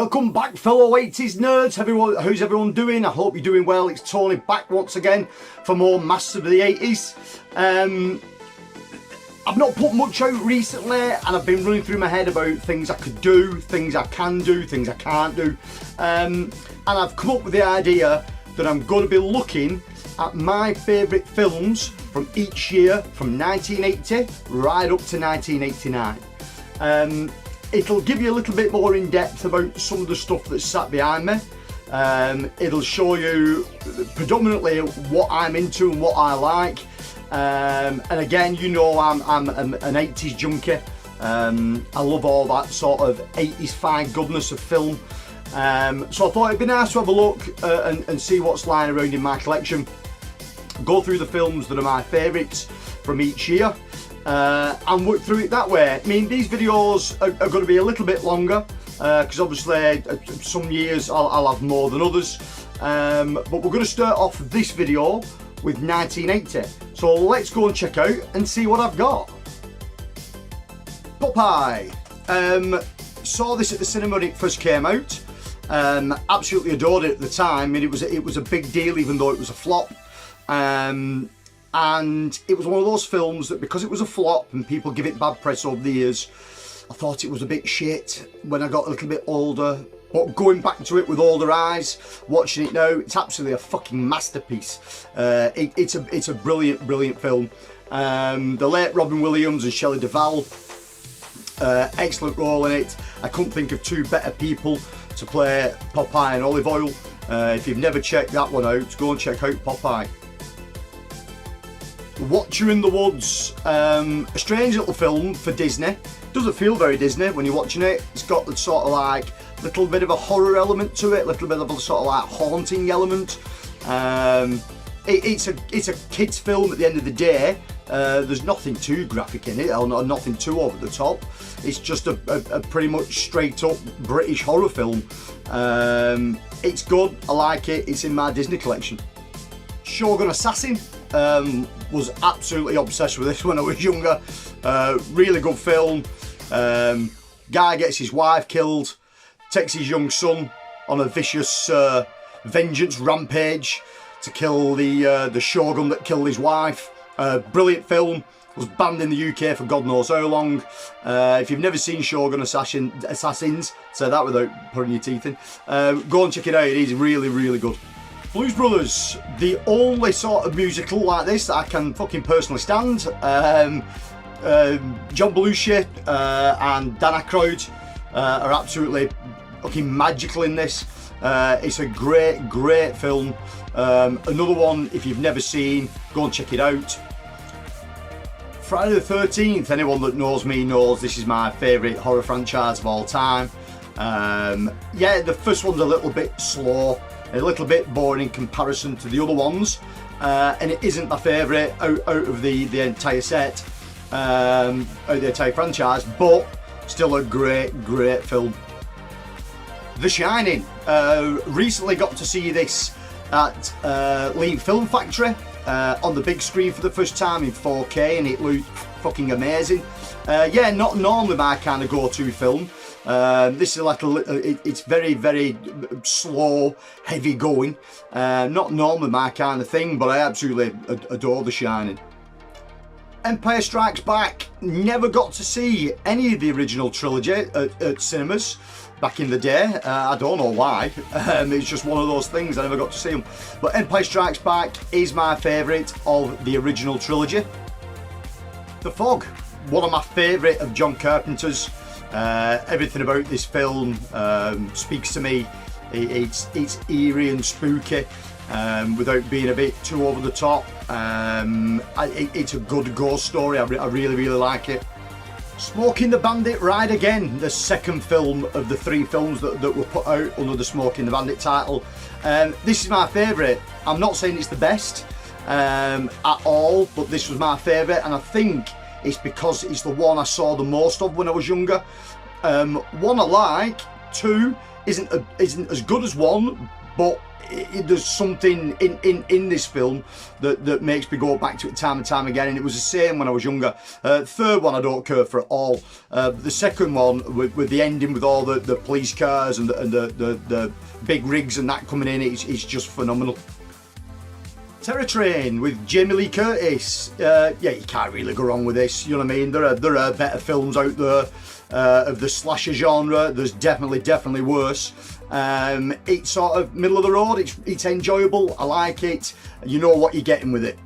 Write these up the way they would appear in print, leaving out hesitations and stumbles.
Welcome back, fellow 80s nerds. Everyone, how's everyone doing? I hope you're doing well. It's Tony back once again for more Masters of the 80s. I've not put much out recently, and I've been running through my head about things I could do, things I can do, things I can't do. And I've come up with the idea that I'm going to be looking at my favourite films from each year, from 1980 right up to 1989. It'll give you a little bit more in depth about some of the stuff that's sat behind me. It'll show you predominantly what I'm into and what I like. And again, you know, I'm an 80s junkie. I love all that sort of 80s fine goodness of film. So I thought it'd be nice to have a look and see what's lying around in my collection. Go through the films that are my favourites from each year. And work through it that way. I mean, these videos are going to be a little bit longer because obviously some years I'll have more than others, but we're going to start off this video with 1980, so let's go and check out and see what I've got. Popeye. Saw this at the cinema when it first came out. Absolutely adored it at the time. I mean, it was a big deal even though it was a flop. And it was one of those films that, because it was a flop and people give it bad press over the years, I thought it was a bit shit when I got a little bit older. But going back to it with older eyes, watching it now, it's absolutely a fucking masterpiece. It's a brilliant film. The late Robin Williams and Shelley Duvall, excellent role in it. I couldn't think of two better people to play Popeye and Olive Oil. If you've never checked that one out, go and check out Popeye. Watcher in the Woods, a strange little film for Disney. Doesn't feel very Disney when you're watching it. It's got the sort of like little bit of a horror element to it, little bit of a sort of like haunting element. It's a kids film at the end of the day. There's nothing too graphic in it, or nothing too over the top. It's just a pretty much straight up British horror film. It's good, I like it, it's in my Disney collection. Shogun Assassin. Was absolutely obsessed with this when I was younger. Really good film. Guy gets his wife killed, takes his young son on a vicious vengeance rampage to kill the shogun that killed his wife. Brilliant film. Was banned in the UK for God knows how long. If you've never seen Shogun Assassins, say that without putting your teeth in, go and check it out. It is really good. Blues Brothers, the only sort of musical like this that I can fucking personally stand. John Belushi and Dan Aykroyd are absolutely fucking magical in this. It's a great film. Another one, if you've never seen, go and check it out. Friday the 13th, anyone that knows me knows this is my favourite horror franchise of all time. Yeah, the first one's a little bit slow, a little bit boring in comparison to the other ones, and it isn't my favourite out of the entire set, out of the entire franchise, but still a great film. The Shining. Recently got to see this at Lean Film Factory on the big screen for the first time in 4K, and it looked fucking amazing. Yeah, not normally my kind of go-to film. This is like it's very slow, heavy going. Not normally my kind of thing, but I absolutely adore The Shining. Empire Strikes Back. Never got to see any of the original trilogy at cinemas back in the day. I don't know why. It's just one of those things, I never got to see them. But Empire Strikes Back is my favourite of the original trilogy. The Fog. One of my favourite of John Carpenter's. Everything about this film speaks to me. It's eerie and spooky without being a bit too over the top. It's a good ghost story. I really like it. Smoking the Bandit Ride Again, the second film of the three films that were put out under the Smoking the Bandit title. This is my favourite. I'm not saying it's the best at all, but this was my favourite, and I think it's because it's the one I saw the most of when I was younger. One I like, two isn't as good as one, but there's something in this film that makes me go back to it time and time again, and it was the same when I was younger. Third one I don't care for at all. The second one with the ending with all the police cars and the big rigs and that coming in, it's just phenomenal. Terror Train with Jamie Lee Curtis. Yeah, you can't really go wrong with this, you know what I mean? There are better films out there of the slasher genre. There's definitely worse. It's sort of middle of the road. It's enjoyable. I like it. You know what you're getting with it.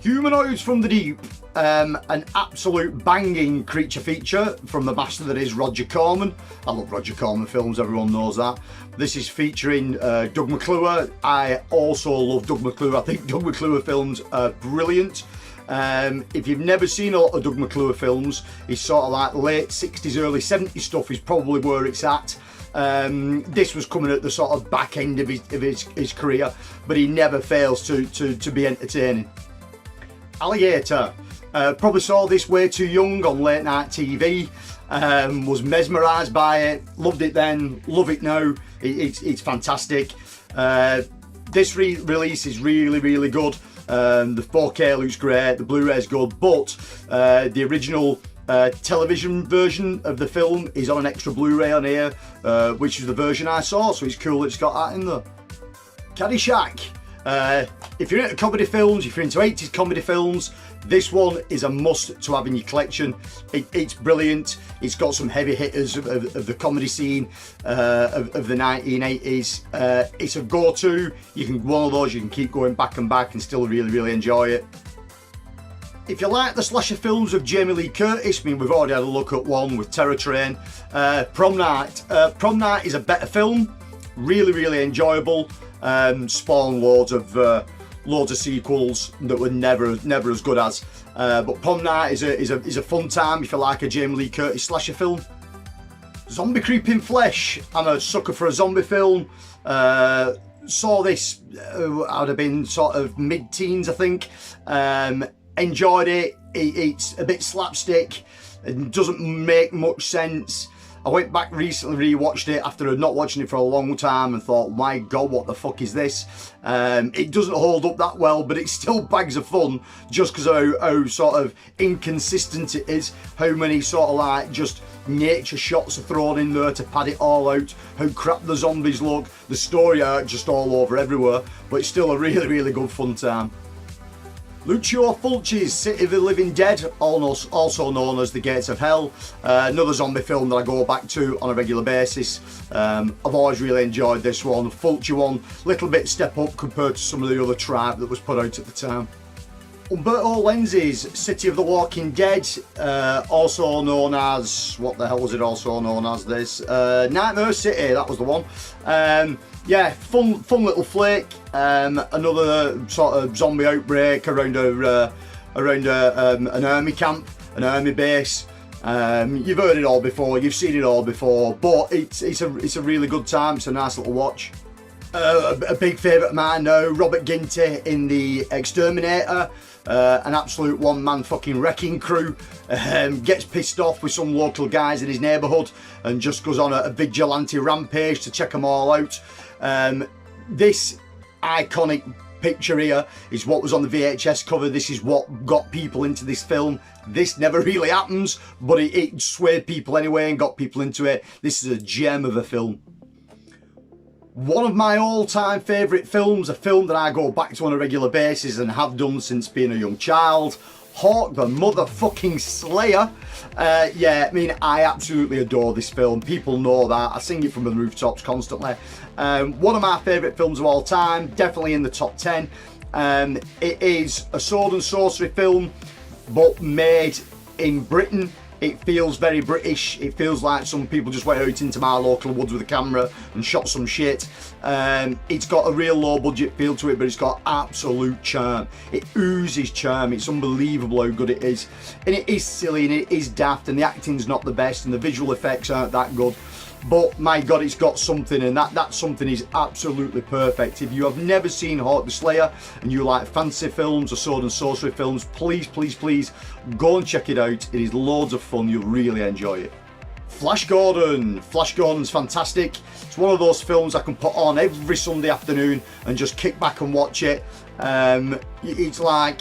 Humanoids from the Deep, an absolute banging creature feature from the master that is Roger Corman. I love Roger Corman films, everyone knows that. This is featuring Doug McClure. I also love Doug McClure. I think Doug McClure films are brilliant. If you've never seen a lot of Doug McClure films, he's sort of like late 60s, early 70s stuff is probably where it's at. This was coming at the sort of back end of his career, but he never fails to be entertaining. Alligator. Probably saw this way too young on late night TV. Was mesmerised by it. Loved it then. Love it now. It's fantastic. This release is really good. The 4K looks great. The Blu-ray's good, but the original television version of the film is on an extra Blu-ray on here, which is the version I saw. So it's cool. It's got that in there. CAD Shack. If you're into comedy films, if you're into 80s comedy films, this one is a must to have in your collection. It's brilliant. It's got some heavy hitters of the comedy scene of the 1980s. It's a go-to. You can one of those you can keep going back and back and still really enjoy it. If you like the slasher films of Jamie Lee Curtis, I mean, we've already had a look at one with Terror Train. Prom Knight. Prom Knight is a better film. Really enjoyable. Spawned loads of sequels that were never as good as. But Prom Knight is a fun time if you like a Jamie Lee Curtis slasher film. Zombie Creeping Flesh. I'm a sucker for a zombie film. Saw this, I'd have been sort of mid-teens, I think. Enjoyed it. It's a bit slapstick. It doesn't make much sense. I went back recently, rewatched it after not watching it for a long time and thought, my God, what the fuck is this? It doesn't hold up that well, but it's still bags of fun just because of how sort of inconsistent it is, how many sort of like just nature shots are thrown in there to pad it all out, how crap the zombies look, the story arc just all over everywhere, but it's still a really good fun time. Lucio Fulci's City of the Living Dead, also known as The Gates of Hell, another zombie film that I go back to on a regular basis. I've always really enjoyed this one. Fulci one, little bit step up compared to some of the other tribe that was put out at the time. Umberto Lenzi's City of the Walking Dead, also known as, what the hell was it also known as this? Nightmare City, that was the one. Yeah, fun little flick. Another sort of zombie outbreak around an army camp, an army base. You've heard it all before, you've seen it all before, but it's a really good time. It's a nice little watch. A big favourite of mine now, Robert Ginty in the Exterminator. An absolute one-man fucking wrecking crew. Gets pissed off with some local guys in his neighbourhood and just goes on a vigilante rampage to check them all out. This iconic picture here is what was on the VHS cover. This is what got people into this film. This never really happens, but it swayed people anyway and got people into it. This is a gem of a film. One of my all-time favourite films, a film that I go back to on a regular basis and have done since being a young child, Hawk the Motherfucking Slayer. Yeah, I mean, I absolutely adore this film. People know that. I sing it from the rooftops constantly. One of my favourite films of all time, definitely in the top 10. It is a sword and sorcery film, but made in Britain. It feels very British. It feels like some people just went out into my local woods with a camera and shot some shit. It's got a real low budget feel to it, but it's got absolute charm. It oozes charm. It's unbelievable how good it is. And it is silly and it is daft and the acting's not the best and the visual effects aren't that good. But my God, it's got something, and that something is absolutely perfect. If you have never seen Hawk the Slayer and you like fantasy films or sword and sorcery films, please go and check it out. It is loads of fun. You'll really enjoy it. Flash Gordon. Flash Gordon's fantastic. It's one of those films I can put on every Sunday afternoon and just kick back and watch it. It's like,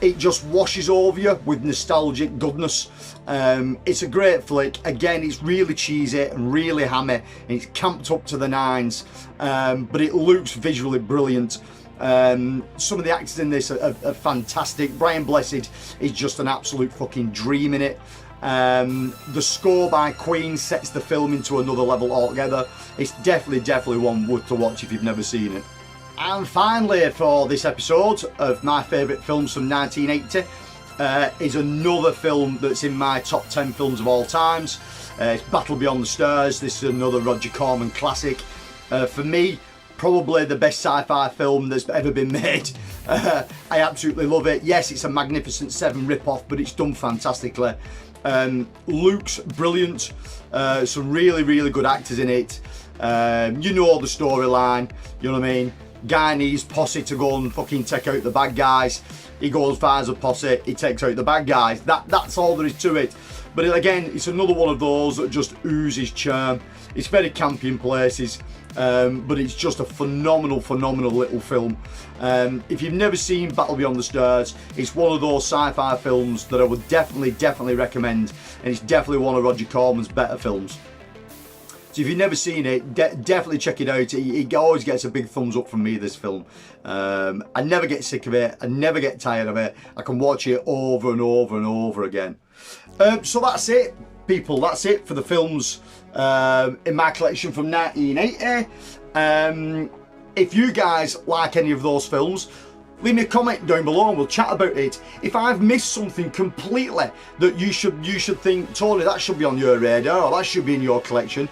it just washes over you with nostalgic goodness. It's a great flick. Again, it's really cheesy and really hammy, and it's camped up to the nines, but it looks visually brilliant. Some of the actors in this are fantastic. Brian Blessed is just an absolute fucking dream in it. The score by Queen sets the film into another level altogether. It's definitely one worth to watch if you've never seen it. And finally, for this episode of my favourite films from 1980, is another film that's in my top 10 films of all times. It's Battle Beyond the Stars. This is another Roger Corman classic. For me, probably the best sci-fi film that's ever been made. I absolutely love it. Yes, it's a Magnificent Seven rip-off, but it's done fantastically. Luke's brilliant. Some really good actors in it. You know the storyline, you know what I mean? Guy needs posse to go and fucking take out the bad guys. He goes, fires a posse, he takes out the bad guys. That's all there is to it. But again, it's another one of those that just oozes charm. It's very campy in places, but it's just a phenomenal little film. If you've never seen Battle Beyond the Stars, it's one of those sci-fi films that I would definitely recommend, and it's definitely one of Roger Corman's better films. So if you've never seen it, definitely check it out. It always gets a big thumbs up from me, this film. I never get sick of it. I never get tired of it. I can watch it over and over again. So that's it, people. That's it for the films in my collection from 1980. If you guys like any of those films, leave me a comment down below and we'll chat about it. If I've missed something completely that you should think, Tony, that should be on your radar, or that should be in your collection,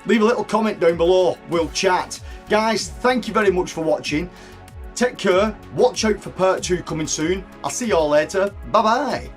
leave a little comment down below. We'll chat. Guys, thank you very much for watching. Take care. Watch out for part 2 coming soon. I'll see you all later. Bye bye.